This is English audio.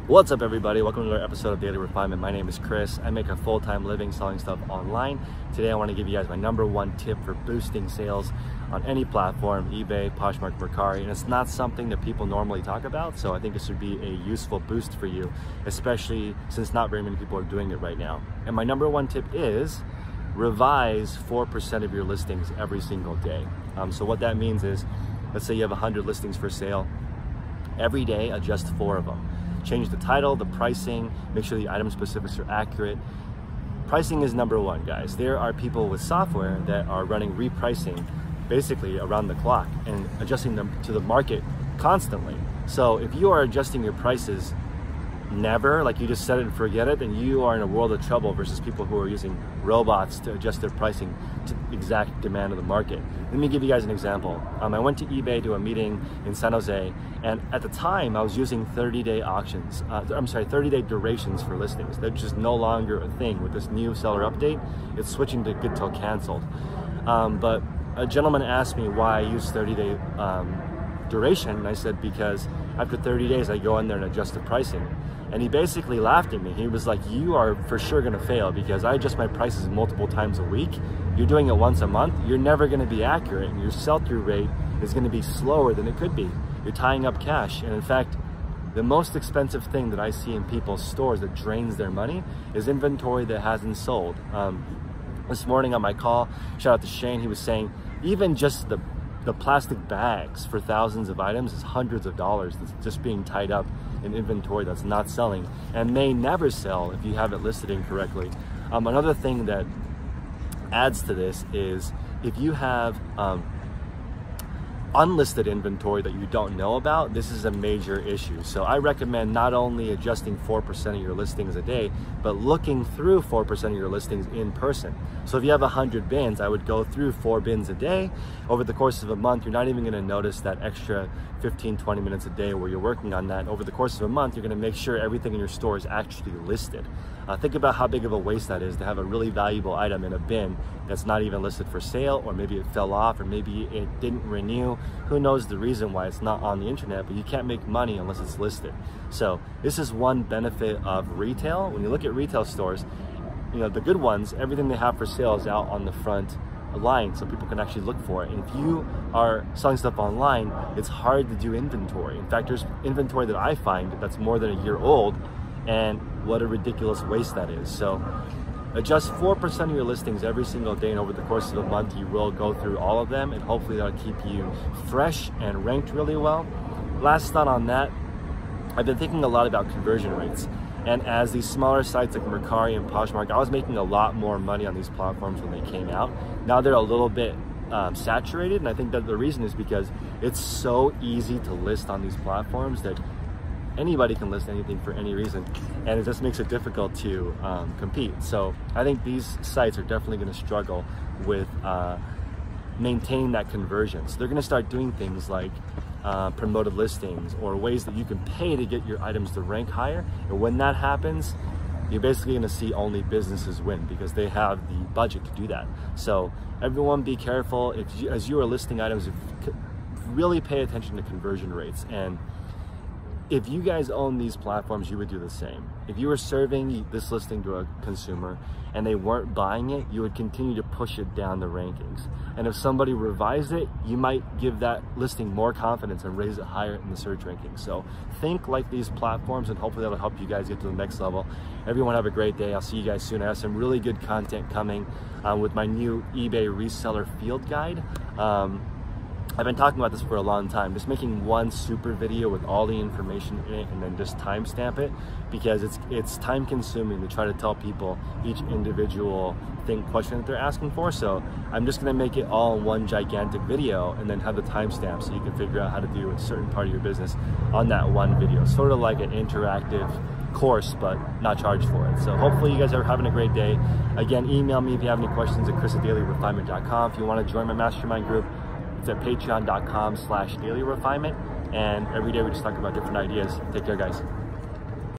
What's up, everybody? Welcome to another episode of Daily Refinement. My name is Chris. I make a full-time living selling stuff online. Today I want to give you guys my #1 tip for boosting sales on any platform, eBay, Poshmark, Mercari, and it's not something that people normally talk about, so I think this would be a useful boost for you, especially since not very many people are doing it right now. And my #1 tip is revise 4% of your listings every single day. So what that means is, let's say you have 100 listings for sale. Every day, adjust 4 of them. Change the title, the pricing, make sure the item specifics are accurate. Pricing is #1, guys. There are people with software that are running repricing basically around the clock and adjusting them to the market constantly. So if you are adjusting your prices never, like you just set it and forget it, then you are in a world of trouble versus people who are using robots to adjust their pricing to the exact demand of the market. Let me give you guys an example. I went to eBay to a meeting in San Jose, and at the time I was using 30-day auctions, 30-day durations for listings. They're just no longer a thing. With this new seller update, it's switching to good till canceled. But a gentleman asked me why I use 30-day duration, and I said because after 30 days I go in there and adjust the pricing. And he basically laughed at me. He was like, you are for sure gonna fail because I adjust my prices multiple times a week. You're doing it once a month. You're never gonna be accurate, and your sell-through rate is gonna be slower than it could be. You're tying up cash. And in fact, the most expensive thing that I see in people's stores that drains their money is inventory that hasn't sold. This morning on my call, shout out to Shane, he was saying even just the plastic bags for thousands of items is hundreds of dollars that's just being tied up in inventory that's not selling and may never sell if you have it listed incorrectly. Another thing that adds to this is if you have unlisted inventory that you don't know about, this is a major issue. So I recommend not only adjusting 4% of your listings a day, but looking through 4% of your listings in person. So if you have 100 bins, I would go through 4 bins a day. Over the course of a month, you're not even gonna notice that extra 15-20 minutes a day where you're working on that. Over the course of a month, you're gonna make sure everything in your store is actually listed. Think about how big of a waste that is to have a really valuable item in a bin that's not even listed for sale, or maybe it fell off, or maybe it didn't renew. Who knows the reason why it's not on the internet, but you can't make money unless it's listed. So this is one benefit of retail. When you look at retail stores, you know, the good ones, everything they have for sale is out on the front line so people can actually look for it. And if you are selling stuff online, it's hard to do inventory. In fact, there's inventory that I find that's more than a year old, and what a ridiculous waste that is. So adjust 4% of your listings every single day, and over the course of a month you will go through all of them, and hopefully that'll keep you fresh and ranked really well. Last thought on that, I've been thinking a lot about conversion rates. And as these smaller sites like Mercari and Poshmark, I was making a lot more money on these platforms when they came out. Now they're a little bit saturated, and I think that the reason is because it's so easy to list on these platforms that anybody can list anything for any reason, and it just makes it difficult to compete. So I think these sites are definitely going to struggle with maintaining that conversion. So they're going to start doing things like promoted listings or ways that you can pay to get your items to rank higher. And when that happens, you're basically going to see only businesses win because they have the budget to do that. So everyone be careful. As you are listing items, really pay attention to conversion rates. And if you guys own these platforms, you would do the same. If you were serving this listing to a consumer and they weren't buying it, you would continue to push it down the rankings. And if somebody revised it, you might give that listing more confidence and raise it higher in the search rankings. So think like these platforms, and hopefully that'll help you guys get to the next level. Everyone have a great day. I'll see you guys soon. I have some really good content coming with my new eBay reseller field guide. I've been talking about this for a long time, just making one super video with all the information in it and then just timestamp it, because it's time consuming to try to tell people each individual question that they're asking for. So I'm just gonna make it all in one gigantic video and then have the timestamp so you can figure out how to do a certain part of your business on that one video. Sort of like an interactive course, but not charged for it. So hopefully you guys are having a great day. Again, email me if you have any questions at chris@dailyrefinement.com. If you wanna join my mastermind group, it's at patreon.com/dailyrefinement, and every day we just talk about different ideas. Take care, guys.